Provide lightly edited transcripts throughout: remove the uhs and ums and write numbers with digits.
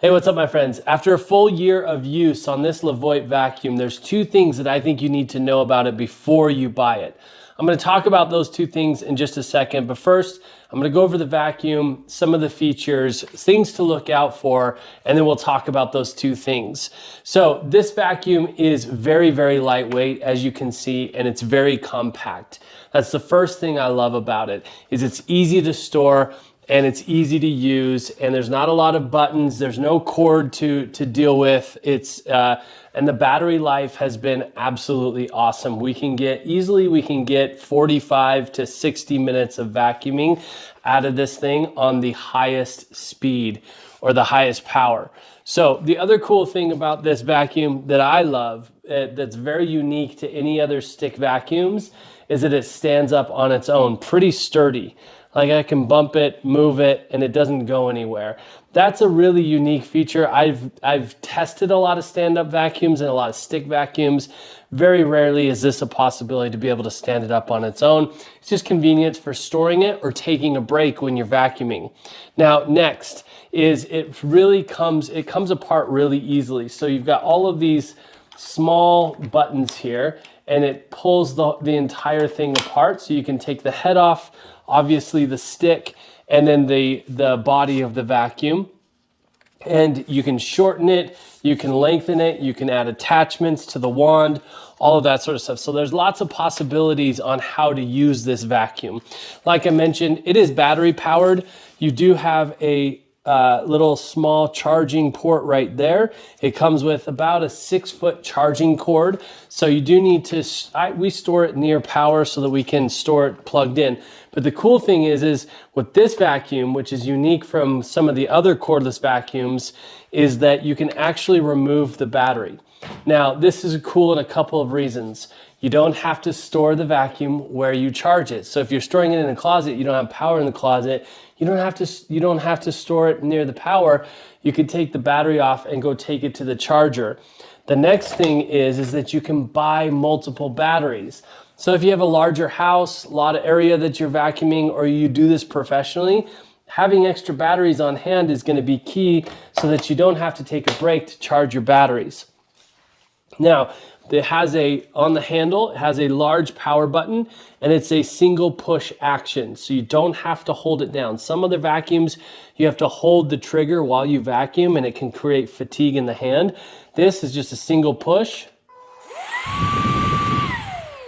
Hey, what's up, my friends? After a full year of use on this LEVOIT vacuum, there's two things that I think you need to know about it before you buy it. I'm going to talk about those two things in just a second, but first, I'm going to go over the vacuum, some of the features, things to look out for, and then we'll talk about those two things. So this vacuum is very, very lightweight, as you can see, and it's very compact. That's the first thing I love about it, is it's easy to store, and it's easy to use, and there's not a lot of buttons. There's no cord to deal with. And the battery life has been absolutely awesome. We can get 45 to 60 minutes of vacuuming out of this thing on the highest speed or the highest power. So the other cool thing about this vacuum that I love, that's very unique to any other stick vacuums, is that it stands up on its own, pretty sturdy. Like I can bump it, move it, and it doesn't go anywhere. That's a really unique feature. I've tested a lot of stand-up vacuums and a lot of stick vacuums. Very rarely is this a possibility to be able to stand it up on its own. It's just convenient for storing it or taking a break when you're vacuuming. Now, next is it comes apart really easily. So you've got all of these small buttons here, and it pulls the entire thing apart. So you can take the head off, obviously the stick, and then the body of the vacuum. And you can shorten it, you can lengthen it, you can add attachments to the wand, all of that sort of stuff. So there's lots of possibilities on how to use this vacuum. Like I mentioned, it is battery powered. You do have a little small charging port right there. It comes with about a 6-foot charging cord. So you do need to, we store it near power so that we can store it plugged in. But the cool thing is with this vacuum, which is unique from some of the other cordless vacuums, is that you can actually remove the battery. Now, this is cool in a couple of reasons. You don't have to store the vacuum where you charge it. So if you're storing it in a closet, you don't have power in the closet, you don't have to store it near the power. You could take the battery off and go take it to the charger. The next thing is that you can buy multiple batteries. So if you have a larger house, a lot of area that you're vacuuming, or you do this professionally, having extra batteries on hand is going to be key so that you don't have to take a break to charge your batteries. Now, on the handle, it has a large power button, and it's a single push action. So you don't have to hold it down. Some other vacuums, you have to hold the trigger while you vacuum, and it can create fatigue in the hand. This is just a single push,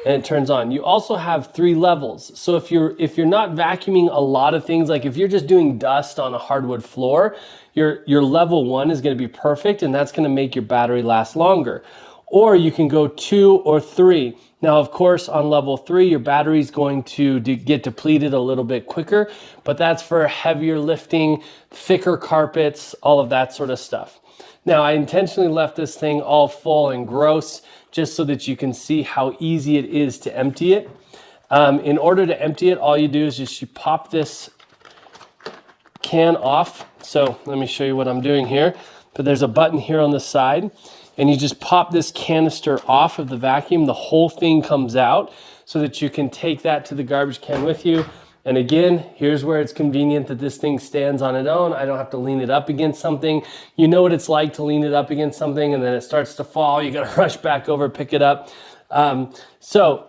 and it turns on. You also have 3 levels. So if you're not vacuuming a lot of things, like if you're just doing dust on a hardwood floor, your level 1 is going to be perfect, and that's going to make your battery last longer. Or you can go 2 or 3. Now, of course, on level 3, your battery is going to get depleted a little bit quicker, but that's for heavier lifting, thicker carpets, all of that sort of stuff. Now, I intentionally left this thing all full and gross just so that you can see how easy it is to empty it. In order to empty it, all you do is you pop this can off. So let me show you what I'm doing here. But there's a button here on the side, and you just pop this canister off of the vacuum. The whole thing comes out so that you can take that to the garbage can with you. And again, here's where it's convenient that this thing stands on its own. I don't have to lean it up against something. You know what it's like to lean it up against something and then it starts to fall. You got to rush back over, pick it up. So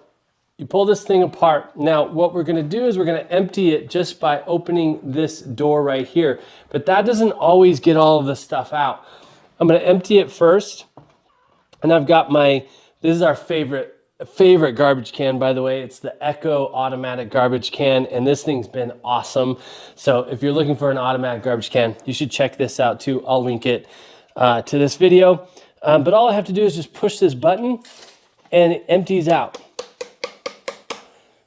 you pull this thing apart. Now, what we're going to do is we're going to empty it just by opening this door right here. But that doesn't always get all of the stuff out. I'm going to empty it first. And I've got this is our favorite garbage can, by the way. It's the Echo automatic garbage can, and this thing's been awesome. So if you're looking for an automatic garbage can, you should check this out too. I'll link it to this video. But all I have to do is just push this button, and it empties out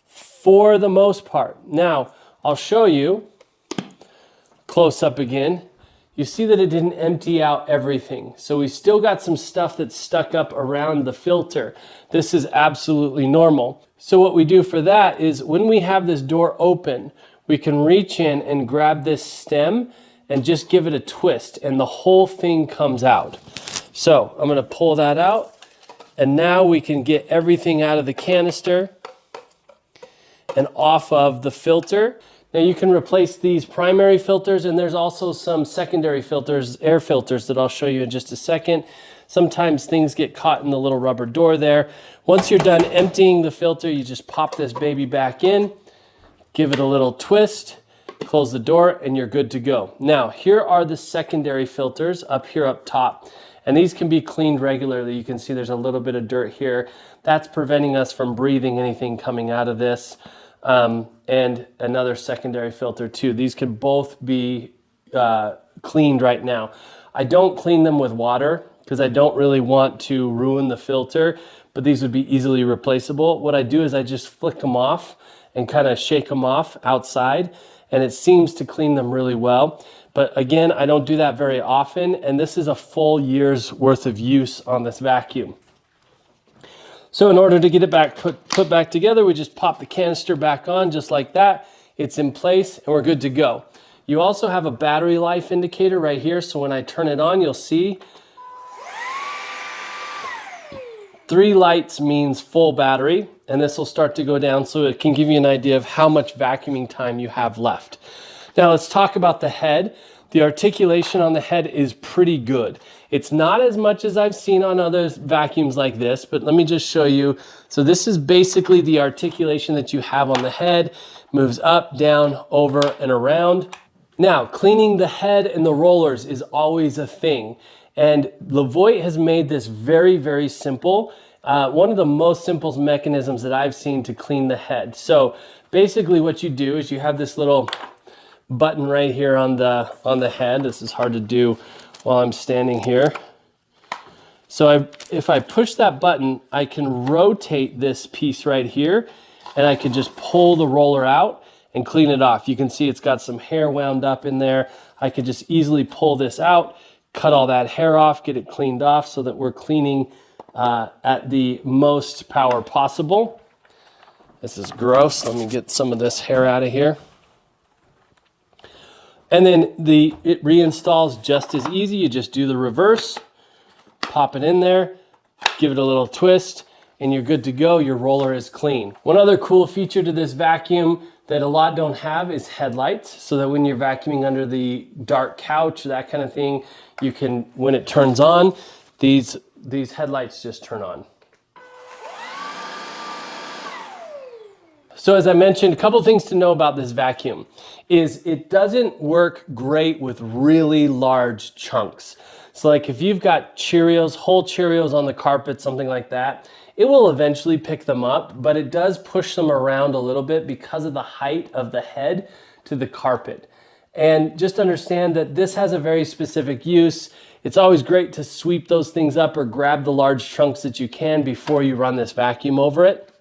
for the most part. Now, I'll show you close up again. You see that it didn't empty out everything. So we still got some stuff that's stuck up around the filter. This is absolutely normal. So what we do for that is when we have this door open, we can reach in and grab this stem and just give it a twist, and the whole thing comes out. So I'm gonna pull that out, and now we can get everything out of the canister and off of the filter. Now you can replace these primary filters, and there's also some secondary filters, air filters, that I'll show you in just a second. Sometimes things get caught in the little rubber door there. Once you're done emptying the filter, you just pop this baby back in, give it a little twist, close the door, and you're good to go. Now, here are the secondary filters up here up top, and these can be cleaned regularly. You can see there's a little bit of dirt here. That's preventing us from breathing anything coming out of this. And another secondary filter too. These can both be cleaned right now. I don't clean them with water because I don't really want to ruin the filter, but these would be easily replaceable. What I do is I just flick them off and kind of shake them off outside, and it seems to clean them really well. But again, I don't do that very often, and this is a full year's worth of use on this vacuum. So in order to get it back put back together, we just pop the canister back on just like that. It's in place and we're good to go. You also have a battery life indicator right here. So when I turn it on, you'll see 3 lights means full battery, and this will start to go down so it can give you an idea of how much vacuuming time you have left. Now let's talk about the head. The articulation on the head is pretty good. It's not as much as I've seen on other vacuums like this, but let me just show you. So this is basically the articulation that you have on the head. Moves up, down, over, and around. Now, cleaning the head and the rollers is always a thing. And LEVOIT has made this very, very simple. One of the most simple mechanisms that I've seen to clean the head. So basically what you do is you have this little button right here on the head. This is hard to do while I'm standing here. So if I push that button, I can rotate this piece right here, and I can just pull the roller out and clean it off. You can see it's got some hair wound up in there. I could just easily pull this out, cut all that hair off, get it cleaned off so that we're cleaning at the most power possible. This is gross. Let me get some of this hair out of here. And then it reinstalls just as easy. You just do the reverse, pop it in there, give it a little twist, and you're good to go. Your roller is clean. One other cool feature to this vacuum that a lot don't have is headlights, so that when you're vacuuming under the dark couch, that kind of thing, you can, when it turns on, these headlights just turn on. So as I mentioned, a couple things to know about this vacuum is it doesn't work great with really large chunks. So like if you've got Cheerios, whole Cheerios on the carpet, something like that, it will eventually pick them up, but it does push them around a little bit because of the height of the head to the carpet. And just understand that this has a very specific use. It's always great to sweep those things up or grab the large chunks that you can before you run this vacuum over it.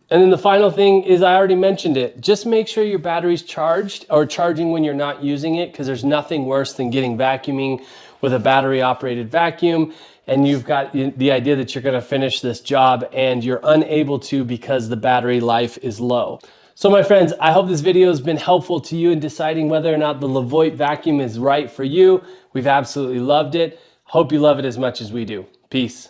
And then the final thing is, I already mentioned it, just make sure your battery's charged or charging when you're not using it, because there's nothing worse than getting vacuuming with a battery operated vacuum and you've got the idea that you're going to finish this job and you're unable to because the battery life is low. So my friends, I hope this video has been helpful to you in deciding whether or not the LEVOIT vacuum is right for you. We've absolutely loved it. Hope you love it as much as we do. Peace.